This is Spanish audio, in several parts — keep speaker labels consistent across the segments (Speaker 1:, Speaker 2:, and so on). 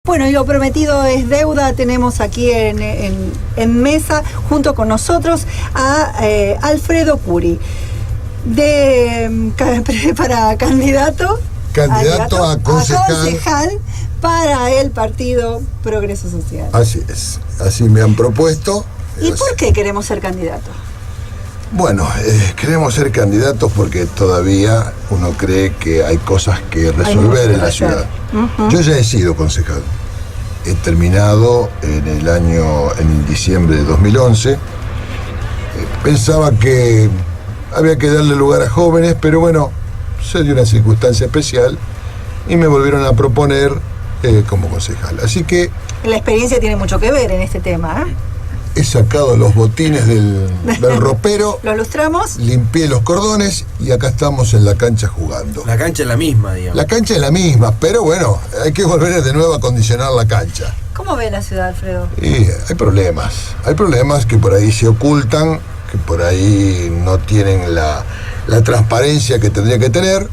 Speaker 1: Bueno, y lo prometido es deuda. Tenemos aquí en mesa, junto con nosotros, a Alfredo Curi, para candidato
Speaker 2: a concejal
Speaker 1: para el Partido Progreso Social.
Speaker 2: Así es, así me han propuesto.
Speaker 1: ¿Y por qué queremos ser candidatos?
Speaker 2: Bueno, queremos ser candidatos porque todavía uno cree que hay cosas que resolver en la ciudad. Uh-huh. Yo ya he sido concejal. He terminado en diciembre de 2011. Pensaba que había que darle lugar a jóvenes, pero bueno, se dio una circunstancia especial y me volvieron a proponer como concejal. Así que...
Speaker 1: La experiencia tiene mucho que ver en este tema, ¿eh?
Speaker 2: He sacado los botines del ropero.
Speaker 1: ¿Los lustramos?
Speaker 2: Limpié los cordones y acá estamos en la cancha jugando.
Speaker 3: La cancha es la misma, digamos.
Speaker 2: La cancha es la misma, pero bueno, hay que volver de nuevo a acondicionar la cancha.
Speaker 1: ¿Cómo ve la ciudad, Alfredo?
Speaker 2: Y hay problemas que por ahí se ocultan, que por ahí no tienen la transparencia que tendría que tener.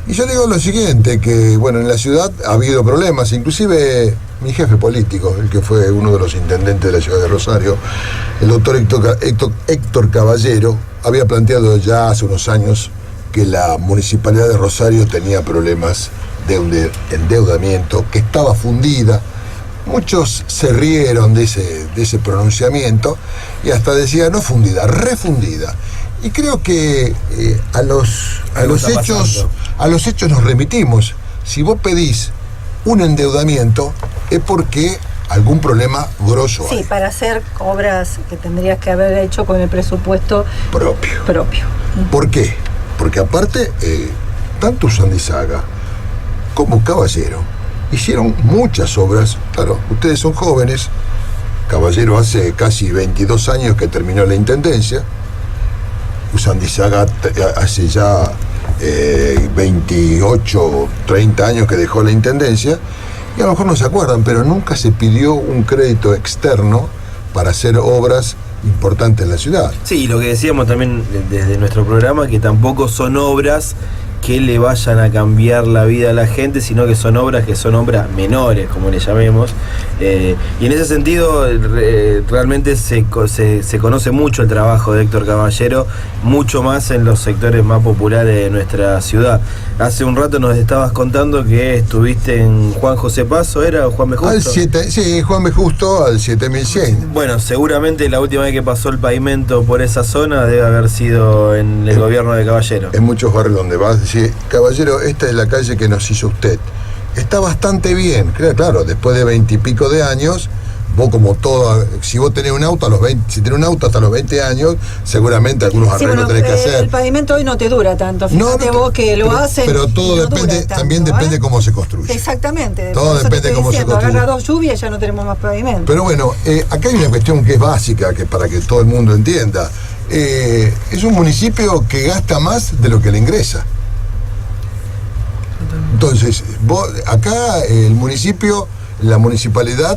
Speaker 2: Y yo digo lo siguiente, que bueno, en la ciudad ha habido problemas, inclusive mi jefe político, el que fue uno de los intendentes de la ciudad de Rosario, el doctor Héctor Caballero, había planteado ya hace unos años que la municipalidad de Rosario tenía problemas de endeudamiento, que estaba fundida. Muchos se rieron de ese pronunciamiento y hasta decían no fundida, refundida. Y creo que a los hechos nos remitimos. Si vos pedís un endeudamiento es porque algún problema grosso hay.
Speaker 1: Sí, para hacer obras que tendrías que haber hecho con el presupuesto propio.
Speaker 2: ¿Por qué? Porque aparte, tanto Usandizaga como Caballero hicieron muchas obras. Claro, ustedes son jóvenes. Caballero hace casi 22 años que terminó la intendencia. Usandizaga hace ya 28, 30 años que dejó la intendencia, y a lo mejor no se acuerdan, pero nunca se pidió un crédito externo para hacer obras importantes en la ciudad.
Speaker 3: Sí, y lo que decíamos también desde nuestro programa, que tampoco son obras que le vayan a cambiar la vida a la gente, sino que son obras menores, como le llamemos. Y en ese sentido, realmente se conoce mucho el trabajo de Héctor Caballero, mucho más en los sectores más populares de nuestra ciudad. Hace un rato nos estabas contando que estuviste en Juan José Paso, ¿era? ¿Juan B. Justo?
Speaker 2: Juan B. Justo, al 7100.
Speaker 3: Bueno, seguramente la última vez que pasó el pavimento por esa zona debe haber sido en el gobierno de Caballero.
Speaker 2: En muchos barrios donde vas, Caballero, esta es la calle que nos hizo usted. Está bastante bien, claro, después de 20 y pico de años, vos como todo, si vos tenés un auto si tenés un auto hasta los 20 años, seguramente algunos arreglos tenés que hacer.
Speaker 1: El pavimento hoy no te dura tanto, fíjate vos que lo hacen.
Speaker 2: Pero todo depende, también depende cómo se construye.
Speaker 1: Exactamente.
Speaker 2: Todo depende de cómo se construye.
Speaker 1: Agarra 2 lluvias y ya no tenemos más pavimento.
Speaker 2: Pero bueno, acá hay una cuestión que es básica, que para que todo el mundo entienda. Es un municipio que gasta más de lo que le ingresa. Entonces, acá la municipalidad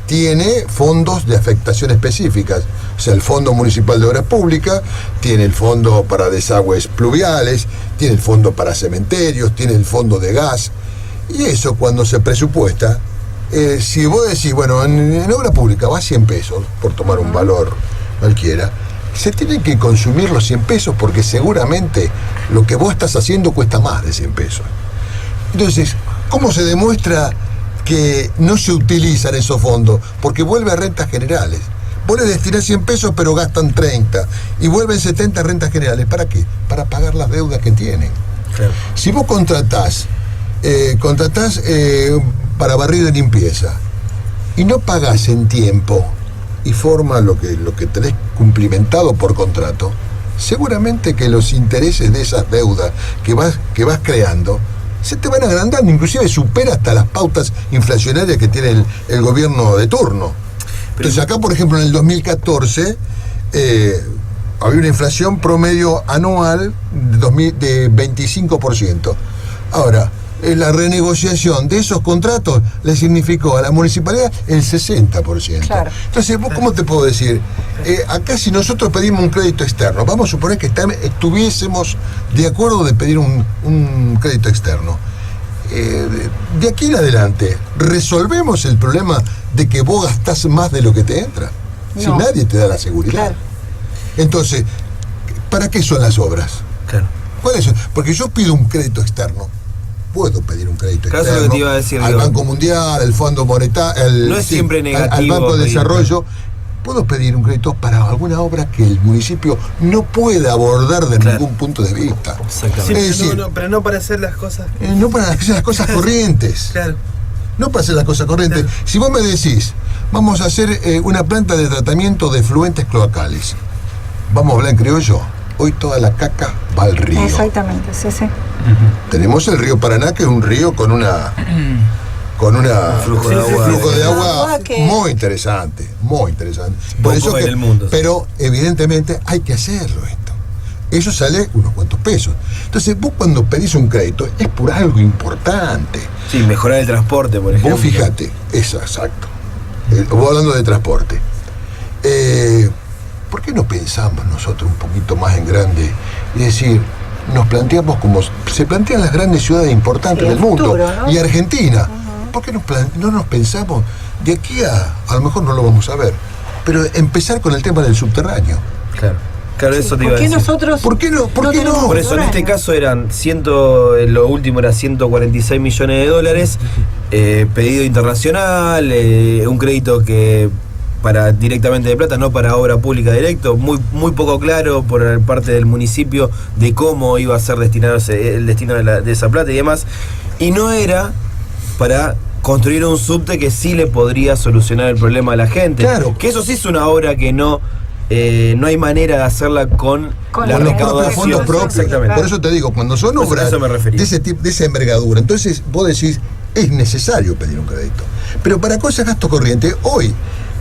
Speaker 2: tiene fondos de afectación específicas. O sea, el Fondo Municipal de Obras Públicas, tiene el fondo para desagües pluviales, tiene el fondo para cementerios, tiene el fondo de gas. Y eso cuando se presupuesta, si vos decís, bueno, en obra pública va a 100 pesos, por tomar un valor cualquiera, se tienen que consumir los 100 pesos porque seguramente lo que vos estás haciendo cuesta más de 100 pesos. Entonces, ¿cómo se demuestra que no se utilizan esos fondos? Porque vuelve a rentas generales. Vos le destinás 100 pesos pero gastan 30 y vuelven 70 rentas generales. ¿Para qué? Para pagar las deudas que tienen. Claro. Si vos contratás para barrido y limpieza y no pagás en tiempo y forma lo que tenés cumplimentado por contrato, seguramente que los intereses de esas deudas que vas creando se te van agrandando, inclusive supera hasta las pautas inflacionarias que tiene el gobierno de turno. Entonces acá, por ejemplo, en el 2014 había una inflación promedio anual de 25%. Ahora, la renegociación de esos contratos le significó a la municipalidad el 60%. Claro. Entonces, ¿cómo te puedo decir? Acá si nosotros pedimos un crédito externo, vamos a suponer que estuviésemos de acuerdo de pedir un crédito externo. de aquí en adelante, ¿resolvemos el problema de que vos gastás más de lo que te entra? Si
Speaker 1: No.
Speaker 2: nadie te da la seguridad.
Speaker 1: Claro.
Speaker 2: Entonces, ¿para qué son las obras?
Speaker 3: Claro.
Speaker 2: ¿Cuáles son? Porque yo pido un crédito externo. Puedo pedir un crédito
Speaker 3: Claro, eso es
Speaker 2: externo
Speaker 3: lo que te iba a decir,
Speaker 2: al
Speaker 3: digo.
Speaker 2: Banco Mundial, al Fondo Monetario,
Speaker 3: No es siempre
Speaker 2: al
Speaker 3: negativo
Speaker 2: Banco de
Speaker 3: pedir,
Speaker 2: Desarrollo. Puedo pedir un crédito para alguna obra que el municipio no pueda abordar de
Speaker 3: Claro.
Speaker 2: ningún punto de vista.
Speaker 3: Exactamente.
Speaker 2: Es decir,
Speaker 4: pero no para hacer las cosas.
Speaker 2: no para hacer las cosas corrientes.
Speaker 4: Claro.
Speaker 2: No para hacer las cosas corrientes.
Speaker 4: Claro.
Speaker 2: Si vos me decís, vamos a hacer una planta de tratamiento de efluentes cloacales, vamos a hablar en criollo, hoy toda la caca va al río.
Speaker 1: Exactamente, sí.
Speaker 2: Tenemos el río Paraná, que es un río con una
Speaker 3: Flujo de agua.
Speaker 2: flujo de agua
Speaker 1: Agua que-
Speaker 2: muy interesante, muy interesante.
Speaker 3: Poco en el mundo.
Speaker 2: Pero evidentemente hay que hacerlo esto. Eso sale unos cuantos pesos. Entonces vos cuando pedís un crédito es por algo importante.
Speaker 3: Sí, mejorar el transporte, por ejemplo.
Speaker 2: Vos fíjate, eso, exacto. Vos hablando de transporte. ¿Por qué no pensamos nosotros un poquito más en grande? Es decir, nos planteamos como se plantean las grandes ciudades importantes
Speaker 1: Sí,
Speaker 2: del
Speaker 1: el
Speaker 2: mundo.
Speaker 1: futuro, ¿no?
Speaker 2: Y Argentina. ¿Por qué no nos pensamos de aquí a lo mejor no lo vamos a ver, pero empezar con el tema del subterráneo?
Speaker 3: Claro. Claro, eso te iba
Speaker 1: ¿Por
Speaker 3: a
Speaker 1: qué
Speaker 3: decir.
Speaker 1: nosotros
Speaker 2: ¿Por qué no? ¿Por qué
Speaker 1: tenemos
Speaker 2: no?
Speaker 3: Por eso en este
Speaker 1: subterráneo?
Speaker 3: caso eran lo último era 146 millones de dólares, pedido internacional, un crédito que para directamente de plata, no para obra pública directo, muy poco claro por parte del municipio de cómo iba a ser destinado el destino de esa plata y demás, y no era para construir un subte que sí le podría solucionar el problema a la gente.
Speaker 2: Claro.
Speaker 3: Que eso sí es una obra que no hay manera de hacerla con
Speaker 1: Con
Speaker 3: la
Speaker 2: Con los propios
Speaker 3: recaudación.
Speaker 2: fondos propios.
Speaker 3: Exactamente.
Speaker 2: Por eso te digo, cuando son
Speaker 3: Pues a
Speaker 2: obras
Speaker 3: eso me refería.
Speaker 2: de ese tipo, de esa envergadura, entonces vos decís, es necesario pedir un crédito. Pero para cosas de gasto corriente, hoy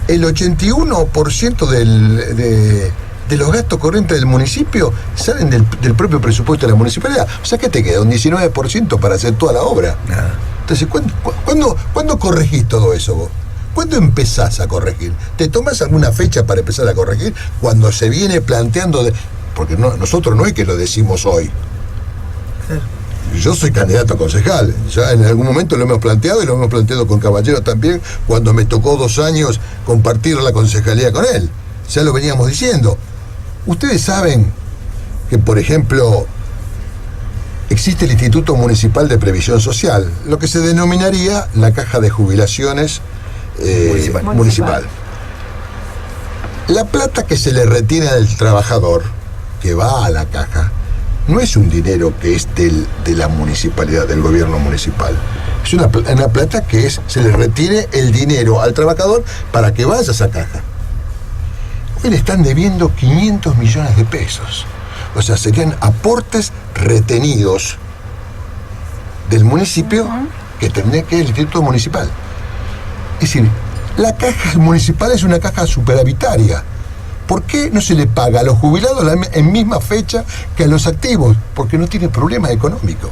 Speaker 2: el 81% de los gastos corrientes del municipio salen del propio presupuesto de la municipalidad. O sea, ¿qué te queda? Un 19% para hacer toda la obra.
Speaker 3: Nada.
Speaker 2: Entonces, ¿cuándo corregís todo eso vos? ¿Cuándo empezás a corregir? ¿Te tomás alguna fecha para empezar a corregir? Cuando se viene planteando... porque nosotros no es que lo decimos hoy. Yo soy candidato a concejal. Ya en algún momento lo hemos planteado y lo hemos planteado con Caballero también, cuando me tocó 2 años compartir la concejalía con él. Ya lo veníamos diciendo. Ustedes saben que, por ejemplo, existe el Instituto Municipal de Previsión Social, lo que se denominaría la Caja de Jubilaciones municipal. La plata que se le retiene al trabajador que va a la caja no es un dinero que es de la municipalidad, del gobierno municipal. Es una plata que se le retiene el dinero al trabajador para que vaya a esa caja. Hoy le están debiendo 500 millones de pesos. O sea, serían aportes retenidos del municipio que tendría que ir el Instituto Municipal. Es decir, la caja municipal es una caja superavitaria. ¿Por qué no se le paga a los jubilados en misma fecha que a los activos? Porque no tiene problema económico.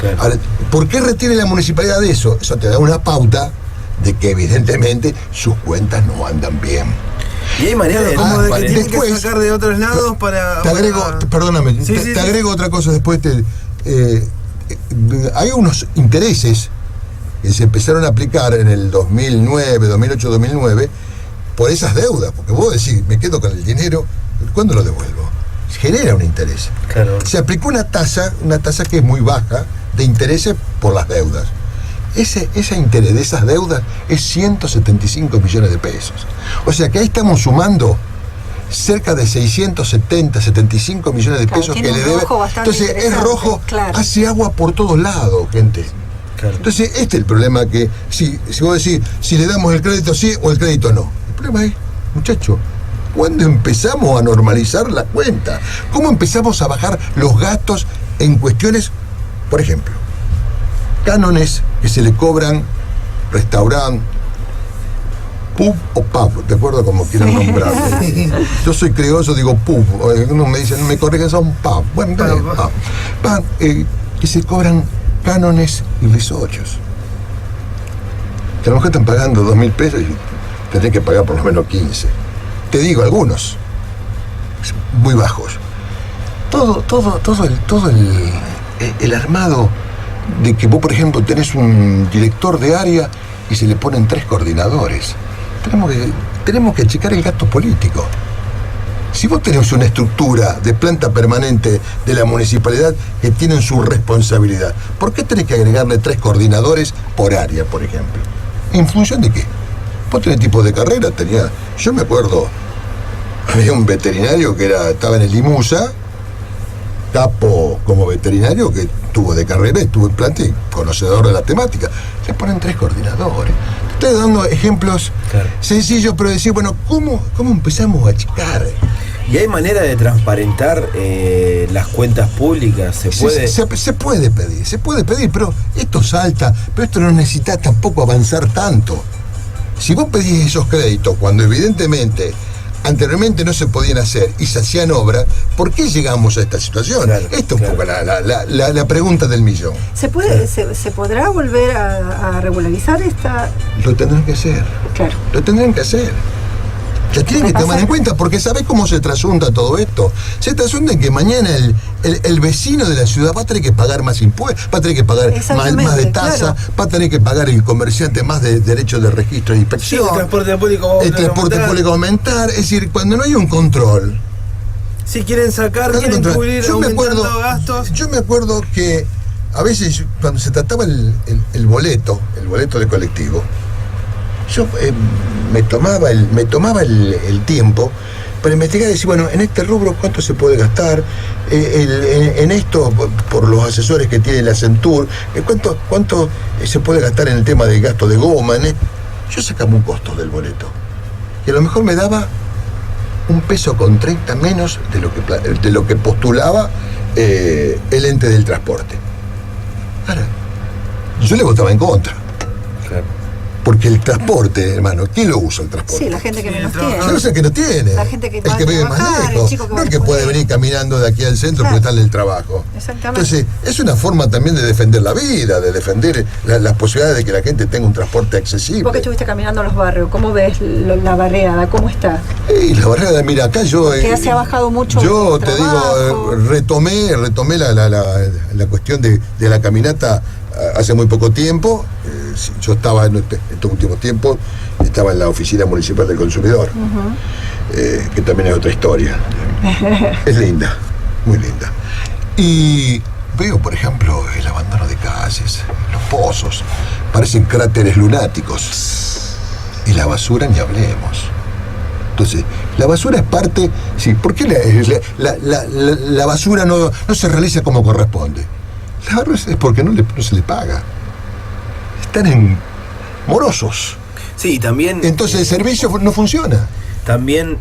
Speaker 3: Claro.
Speaker 2: Ahora, ¿por qué retiene la municipalidad de eso? Eso te da una pauta de que evidentemente sus cuentas no andan bien.
Speaker 3: Y hay maneras de
Speaker 4: Como de que tienen
Speaker 2: Después,
Speaker 4: que sacar de otros lados para...
Speaker 2: Te agrego, perdóname,
Speaker 4: Sí,
Speaker 2: te
Speaker 4: sí.
Speaker 2: agrego otra cosa después. Hay unos intereses que se empezaron a aplicar en el 2009, 2008, 2009, por esas deudas. Porque vos decís, me quedo con el dinero, ¿cuándo lo devuelvo? Genera un interés.
Speaker 3: Claro.
Speaker 2: Se aplicó una tasa que es muy baja de intereses por las deudas. Ese interés de esas deudas es 175 millones de pesos. O sea que ahí estamos sumando cerca de 670, 75 millones de
Speaker 1: Claro,
Speaker 2: pesos
Speaker 1: tiene
Speaker 2: que le
Speaker 1: un
Speaker 2: debe.
Speaker 1: rojo bastante
Speaker 2: Entonces es
Speaker 1: interesante,
Speaker 2: rojo,
Speaker 1: claro.
Speaker 2: hace agua por todos lados, gente.
Speaker 3: Claro.
Speaker 2: Entonces este es el problema, que si vos decís, si le damos el crédito sí o el crédito no. El problema es, muchacho, ¿cuándo empezamos a normalizar la cuenta? ¿Cómo empezamos a bajar los gastos en cuestiones, por ejemplo, cánones que se le cobran, restaurante, pub o pub, de acuerdo a como quieran nombrarlo? Yo soy criollo, digo pub, uno me dice, no me corrigen, son pub. Bueno, está bien, pub. Que se cobran cánones irrisorios. Que a lo mejor están pagando 2.000 pesos y tendrían que pagar por lo menos 15. Te digo, algunos muy bajos. Todo el armado de que vos, por ejemplo, tenés un director de área y se le ponen 3 coordinadores. Tenemos que checar el gasto político. Si vos tenés una estructura de planta permanente de la municipalidad que tienen su responsabilidad, ¿por qué tenés que agregarle 3 coordinadores por área, por ejemplo? ¿En función de qué? Vos tenés tipo de carrera, yo me acuerdo, había un veterinario que estaba en el IMUSA, capo como veterinario, que tuvo de carrera y estuvo en planta y conocedor de la temática. Le ponen 3 coordinadores. Estoy dando ejemplos sencillos, pero decir, bueno, ¿cómo empezamos a achicar?
Speaker 3: ¿Y hay manera de transparentar las cuentas públicas? ¿Se puede?
Speaker 2: Se puede pedir, pero esto salta, pero esto no necesita tampoco avanzar tanto. Si vos pedís esos créditos cuando evidentemente anteriormente no se podían hacer y se hacían obras, ¿por qué llegamos a esta situación?
Speaker 3: Claro,
Speaker 2: esto es un poco la pregunta del millón.
Speaker 1: ¿Se podrá volver a regularizar esta?
Speaker 2: Lo tendrán que hacer.
Speaker 1: Claro.
Speaker 2: Lo tendrán que hacer. La tienen que tomar en cuenta, porque ¿sabés cómo se trasunta todo esto? Se trasunta en que mañana el vecino de la ciudad va a tener que pagar más impuestos, va a tener que pagar más de tasa, claro. Va a tener que pagar el comerciante más de derechos de registro e inspección.
Speaker 4: Sí, el transporte público
Speaker 2: va a aumentar. Es decir, cuando no hay un control.
Speaker 4: Si quieren sacar, quieren cubrir aumentando gastos.
Speaker 2: Yo me acuerdo que a veces cuando se trataba el boleto de colectivo, yo me tomaba el tiempo para investigar y decir, bueno, en este rubro cuánto se puede gastar, en esto por los asesores que tiene la Centur, cuánto se puede gastar en el tema del gasto de goma. Yo sacaba un costo del boleto y a lo mejor me daba $1.30 menos de lo que postulaba el ente del transporte. Ahora, yo le votaba en contra.
Speaker 3: Claro.
Speaker 2: Porque el transporte, hermano, ¿quién lo usa el transporte?
Speaker 1: Sí, la gente que menos tiene.
Speaker 2: No es el que no tiene.
Speaker 1: La gente que
Speaker 2: el que vive más lejos. No el que puede venir caminando de aquí al centro porque está en el trabajo.
Speaker 1: Exactamente.
Speaker 2: Entonces, es una forma también de defender la vida, de defender las posibilidades de que la gente tenga un transporte accesible.
Speaker 1: Vos que estuviste caminando en los barrios, ¿cómo ves la barriada? ¿Cómo está?
Speaker 2: Y la barriada, mira, acá yo...
Speaker 1: Que se ha bajado mucho.
Speaker 2: Yo te digo, retomé la cuestión de la caminata hace muy poco tiempo. Yo estaba en estos últimos tiempos, estaba en la Oficina Municipal del Consumidor, que también es otra historia. Es linda, muy linda. Y veo, por ejemplo, el abandono de calles, los pozos, parecen cráteres lunáticos. Y la basura ni hablemos. Entonces, la basura es parte... Sí, ¿por qué la basura no se realiza como corresponde? La basura es porque no se le paga. Están morosos.
Speaker 3: Sí, también...
Speaker 2: Entonces el servicio no funciona.
Speaker 3: También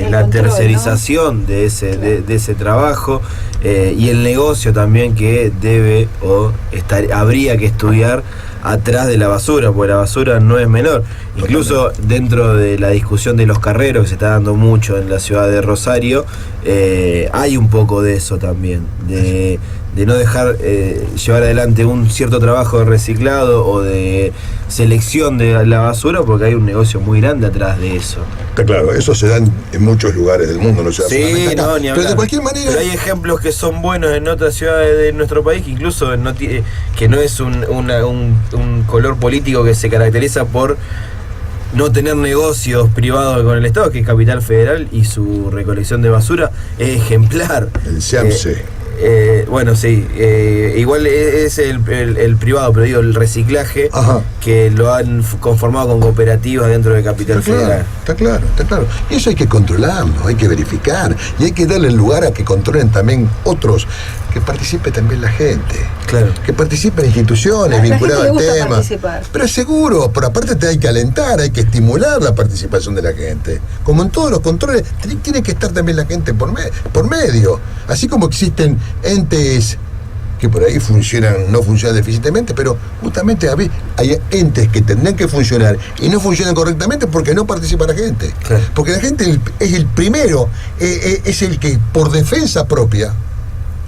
Speaker 1: la
Speaker 3: control,
Speaker 1: ¿no?
Speaker 3: tercerización de ese trabajo y el negocio también que habría que estudiar atrás de la basura, porque la basura no es menor. Incluso dentro de la discusión de los carreros que se está dando mucho en la ciudad de Rosario, hay un poco de eso también, de no dejar llevar adelante un cierto trabajo de reciclado o de selección de la basura, porque hay un negocio muy grande atrás de eso.
Speaker 2: Está claro, eso se da en muchos lugares del mundo, no se da solamente acá.
Speaker 3: No, ni hablar.
Speaker 2: Pero de cualquier manera...
Speaker 3: Pero hay ejemplos que son buenos en otras ciudades de nuestro país, que incluso que no es un color político que se caracteriza por no tener negocios privados con el Estado, que es Capital Federal, y su recolección de basura es ejemplar.
Speaker 2: El SEAMSE.
Speaker 3: Bueno, sí, igual es el privado, pero digo, el reciclaje. Ajá. Que lo han conformado con cooperativas dentro de Capital Federal.
Speaker 2: Está claro. Y eso hay que controlarlo, hay que verificar, y hay que darle lugar a que controlen también otros, que participe también la gente.
Speaker 3: Claro.
Speaker 2: Que participen instituciones vinculadas al tema.
Speaker 1: Participar.
Speaker 2: Pero seguro, pero aparte te hay que alentar, hay que estimular la participación de la gente. Como en todos los controles, tiene que estar también la gente por medio. Así como existen entes que por ahí no funcionan deficientemente, pero justamente hay entes que tendrían que funcionar y no funcionan correctamente porque no participa la gente. Claro. Porque la gente es el primero, es el que por defensa propia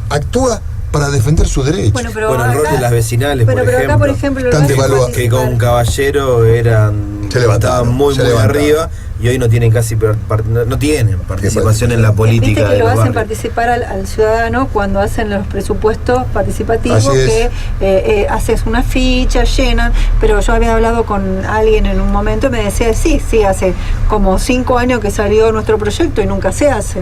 Speaker 2: actúa para defender sus derechos.
Speaker 3: Bueno, el rol de las vecinales, por ejemplo,
Speaker 1: acá, por ejemplo,
Speaker 3: que con Caballero eran estaban muy arriba, y hoy no tienen casi no tienen participación en la política.
Speaker 1: Viste que lo hacen participar al ciudadano cuando hacen los presupuestos participativos, que haces una ficha, llenan, pero yo había hablado con alguien en un momento y me decía, sí, hace como 5 años que salió nuestro proyecto y nunca se hace.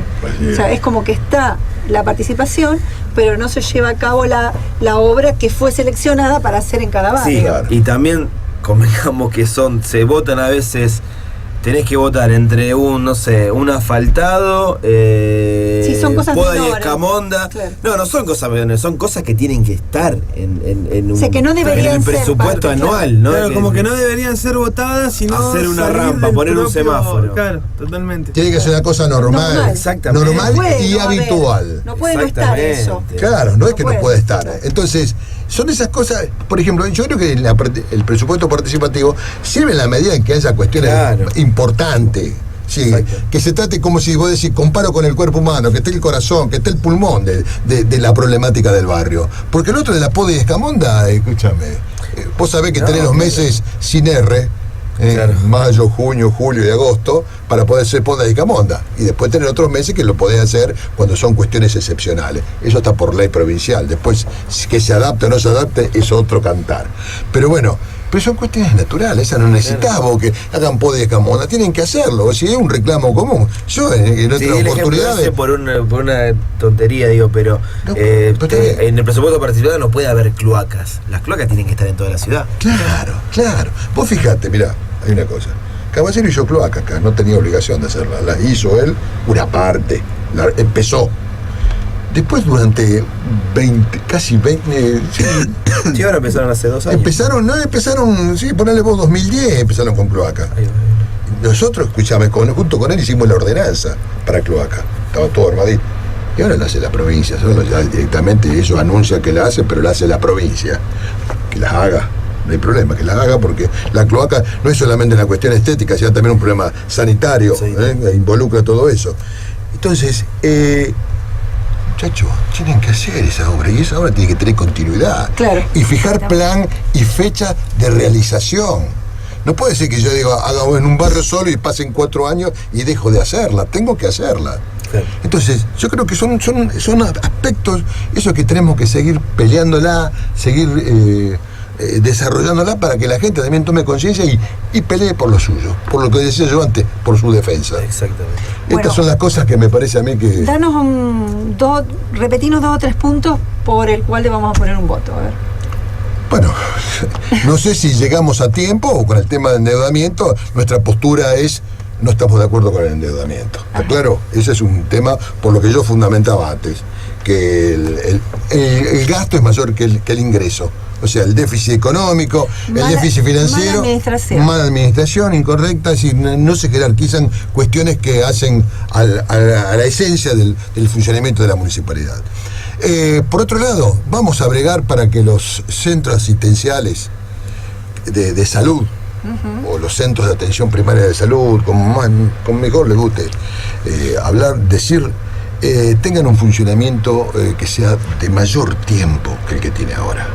Speaker 1: O sea, es como que está la participación, pero no se lleva a cabo la obra que fue seleccionada para hacer en cada barrio.
Speaker 3: Sí, claro. Y también convengamos que se votan a veces. Tenés que votar entre un asfaltado,
Speaker 1: son cosas
Speaker 3: poda y
Speaker 1: menores.
Speaker 3: Escamonda.
Speaker 1: Claro.
Speaker 3: No son cosas menores, son cosas que tienen que estar en
Speaker 1: O sea, que no deberían
Speaker 3: el presupuesto anual, ¿no?
Speaker 4: Claro, como que no deberían ser votadas, sino
Speaker 3: hacer una
Speaker 4: salir
Speaker 3: rampa,
Speaker 4: del
Speaker 3: poner un semáforo.
Speaker 4: Claro, totalmente.
Speaker 2: Tiene que ser una cosa normal.
Speaker 3: Exactamente.
Speaker 2: Normal y
Speaker 1: no
Speaker 2: habitual.
Speaker 1: No puede no estar eso.
Speaker 2: Claro, no es que no puede estar.
Speaker 1: Claro.
Speaker 2: Entonces, son esas cosas. Por ejemplo, yo creo que el presupuesto participativo sirve en la medida en que haya cuestiones importantes. Sí, que se trate como si vos decís, comparo con el cuerpo humano, que esté el corazón, que esté el pulmón de la problemática del barrio. Porque el otro de la poda y Escamonda, escúchame, vos sabés que tenés los meses sin R, mayo, junio, julio y agosto, para poder hacer poda y Escamonda. Y después tener otros meses que lo podés hacer cuando son cuestiones excepcionales. Eso está por ley provincial. Después, que se adapte o no se adapte, es otro cantar. Pero bueno, pero son cuestiones naturales, esa no necesitás vos que hagan poda y Escamonda, tienen que hacerlo, si es un reclamo común. Yo en otras oportunidades.
Speaker 3: Por una tontería, digo, pero en el presupuesto participativo no puede haber cloacas. Las cloacas tienen que estar en toda la ciudad.
Speaker 2: Claro. Vos fijate, mirá, hay una cosa. Caballero hizo cloaca acá, no tenía obligación de hacerla, la hizo él una parte, empezó. Después durante casi 20...
Speaker 3: Sí, ahora empezaron hace 2 años.
Speaker 2: Empezaron, ponele vos 2010, empezaron con cloaca. Nosotros, escuchame, junto con él hicimos la ordenanza para cloaca. Estaba todo armadito. Y ahora la hace la provincia, solo ya directamente ellos anuncian que la hacen, pero la hace la provincia. Que las haga. No hay problema, que la haga, porque la cloaca no es solamente una cuestión estética, sino también un problema sanitario, involucra todo eso. Entonces, muchachos, tienen que hacer esa obra, y esa obra tiene que tener continuidad.
Speaker 1: Claro.
Speaker 2: Y fijar plan y fecha de realización. No puede ser que yo diga, haga en un barrio solo y pasen 4 años y dejo de hacerla. Tengo que hacerla. Claro. Entonces, yo creo que son aspectos, esos que tenemos que seguir peleándola, seguir desarrollándola para que la gente también tome conciencia y pelee por lo suyo, por lo que decía yo antes, por su defensa.
Speaker 3: Exactamente.
Speaker 2: Estas son las cosas que me parece a mí que...
Speaker 1: Danos repetinos 2 o 3 puntos por el cual le vamos a poner un voto, a ver.
Speaker 2: Bueno, no sé si llegamos a tiempo o con el tema del endeudamiento, nuestra postura es, no estamos de acuerdo con el endeudamiento. ¿Está claro? Ese es un tema por lo que yo fundamentaba antes, que el gasto es mayor que el ingreso. O sea, el déficit económico, el déficit financiero, mala administración incorrecta, es decir, no se jerarquizan cuestiones que hacen a la esencia del funcionamiento de la municipalidad. Por otro lado, vamos a bregar para que los centros asistenciales de salud, o los centros de atención primaria de salud, como mejor les guste tengan un funcionamiento que sea de mayor tiempo que el que tiene ahora.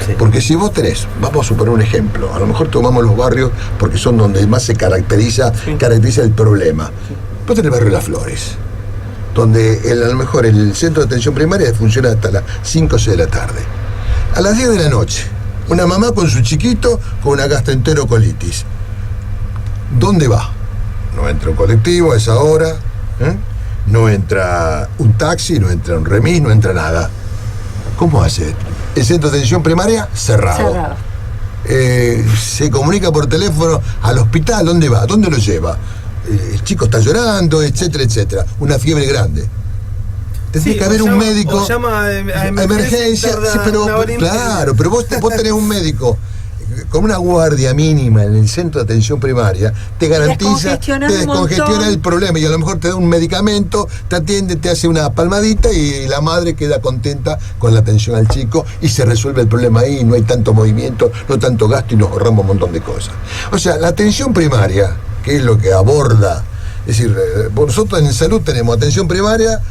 Speaker 2: Sí. Porque si vos tenés, vamos a suponer un ejemplo, a lo mejor tomamos los barrios porque son donde más se caracteriza el problema. Sí. Vos tenés el barrio Las Flores, donde a lo mejor el centro de atención primaria funciona hasta las 5 o 6 de la tarde. A las 10 de la noche, una mamá con su chiquito con una gastroenterocolitis. ¿Dónde va? No entra un colectivo a esa hora, no entra un taxi, no entra un remis, no entra nada. ¿Cómo hace? El centro de atención primaria cerrado. Se comunica por teléfono al hospital, ¿dónde va? ¿Dónde lo lleva? El chico está llorando, etcétera, etcétera. Una fiebre grande. Tendría que haber un médico.
Speaker 4: O llama a
Speaker 2: emergencia. Sí, pero vos tenés un médico con una guardia mínima en el centro de atención primaria, te garantiza, te descongestiona el problema, y a lo mejor te da un medicamento, te atiende, te hace una palmadita y la madre queda contenta con la atención al chico y se resuelve el problema ahí, no hay tanto movimiento, no tanto gasto y nos ahorramos un montón de cosas. O sea, la atención primaria, que es lo que aborda, es decir, nosotros en salud tenemos atención primaria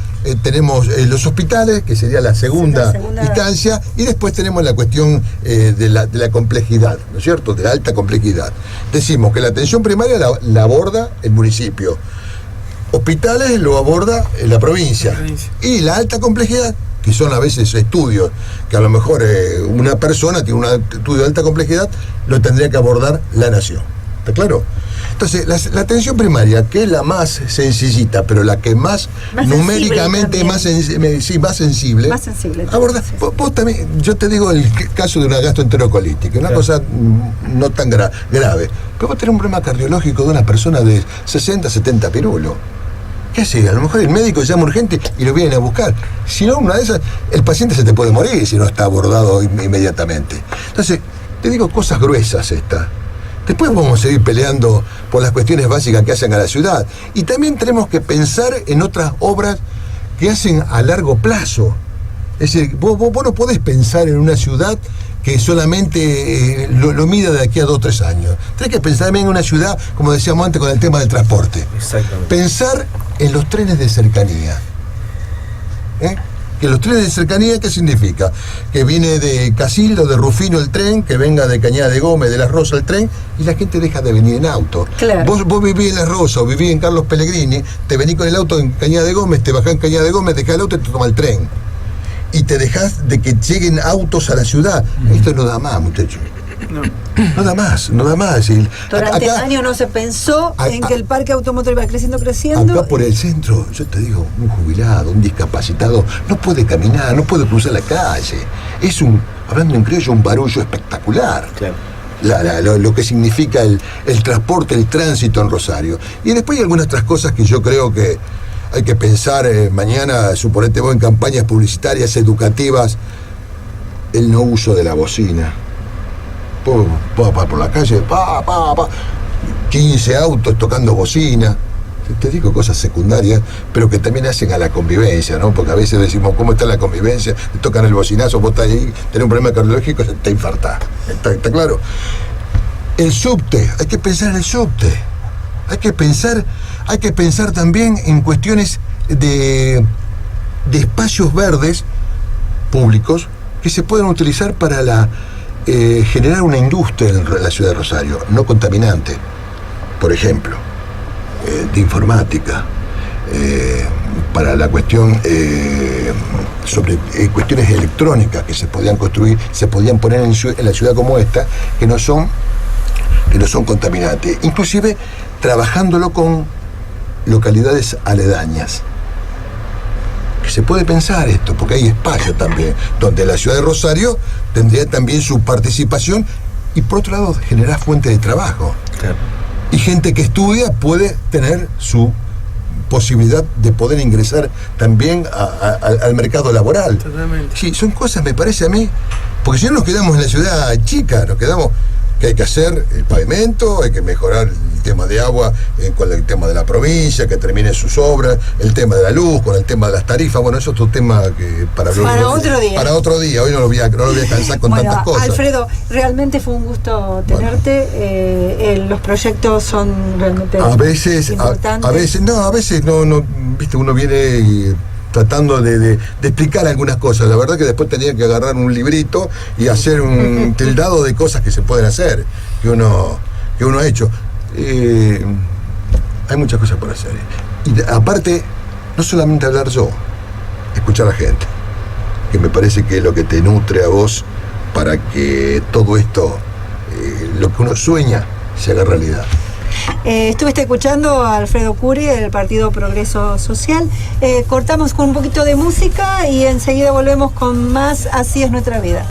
Speaker 2: tenemos los hospitales, que sería la segunda instancia, y después tenemos la cuestión de la complejidad, ¿no es cierto?, de la alta complejidad. Decimos que la atención primaria la aborda el municipio, hospitales lo aborda la provincia, y la alta complejidad, que son a veces estudios que a lo mejor una persona tiene un estudio de alta complejidad, lo tendría que abordar la nación. ¿Está claro? Entonces, la atención primaria, que es la más sencillita, pero la que más numéricamente más sensible. Más sensible. Aborda, sí. Vos también, yo te digo el caso de una gastroenterocolitis, una cosa no tan grave. Pero vos tenés un problema cardiológico de una persona de 60, 70 pirulos. ¿Qué hace? A lo mejor el médico llama urgente y lo vienen a buscar. Si no, una de esas, el paciente se te puede morir si no está abordado inmediatamente. Entonces, te digo cosas gruesas estas. Después vamos a seguir peleando por las cuestiones básicas que hacen a la ciudad. Y también tenemos que pensar en otras obras que hacen a largo plazo. Es decir, vos no podés pensar en una ciudad que solamente lo mida de aquí a 2 o 3 años. Tenés que pensar también en una ciudad, como decíamos antes, con el tema del transporte.
Speaker 3: Exactamente.
Speaker 2: Pensar en los trenes de cercanía. Que los trenes de cercanía, ¿qué significa? Que viene de Casildo, de Rufino el tren, que venga de Cañada de Gómez, de Las Rosas el tren, y la gente deja de venir en auto.
Speaker 1: Claro.
Speaker 2: Vos vivís en Las Rosas o vivís en Carlos Pellegrini, te venís con el auto en Cañada de Gómez, te bajás en Cañada de Gómez, dejás el auto y te tomás el tren. Y te dejás de que lleguen autos a la ciudad. Esto no da más, muchachos. No da más.
Speaker 1: Durante años no se pensó en que el parque automotor iba creciendo.
Speaker 2: Acá por el centro, yo te digo, un jubilado, un discapacitado, no puede caminar, no puede cruzar la calle. Es hablando en criollo, un barullo espectacular. Claro. Lo que significa el transporte, el tránsito en Rosario. Y después hay algunas otras cosas que yo creo que hay que pensar mañana, suponete vos, en campañas publicitarias, educativas, el no uso de la bocina. Por la calle, 15 autos tocando bocina. Te digo cosas secundarias, pero que también hacen a la convivencia, ¿no? Porque a veces decimos, ¿cómo está la convivencia? Te tocan el bocinazo, vos estás ahí, tenés un problema cardiológico, te infartás. ¿Está claro? El subte, hay que pensar en el subte. Hay que pensar también en cuestiones de espacios verdes públicos que se pueden utilizar para generar una industria en la ciudad de Rosario, no contaminante, por ejemplo, de informática, para la cuestión sobre cuestiones electrónicas que se podían construir, se podían poner en la ciudad como esta, que no son contaminantes, inclusive trabajándolo con localidades aledañas. Que se puede pensar esto, porque hay espacio también, donde la ciudad de Rosario tendría también su participación y por otro lado generar fuentes de trabajo. Claro. Y gente que estudia puede tener su posibilidad de poder ingresar también al mercado laboral.
Speaker 4: Totalmente.
Speaker 2: Sí, son cosas, me parece a mí, porque si no nos quedamos en la ciudad chica, nos quedamos que hay que hacer el pavimento, hay que mejorar el tema de agua con el tema de la provincia, que termine sus obras, el tema de la luz, con el tema de las tarifas. Bueno, eso es otro tema que para
Speaker 1: otro día.
Speaker 2: Para otro día, hoy no lo voy a cansar con tantas cosas.
Speaker 1: Alfredo, realmente fue un gusto tenerte. Los proyectos son realmente importantes. A veces no, viste, uno viene tratando de explicar algunas cosas. La verdad que después tenía que agarrar un librito y hacer un tildado de cosas que se pueden hacer, que uno ha hecho. Hay muchas cosas por hacer. Y aparte, no solamente hablar yo, escuchar a la gente, que me parece que es lo que te nutre a vos para que todo esto, lo que uno sueña, se haga realidad. Estuviste escuchando a Alfredo Curi del Partido Progreso Social. Cortamos con un poquito de música y enseguida volvemos con más Así es nuestra vida.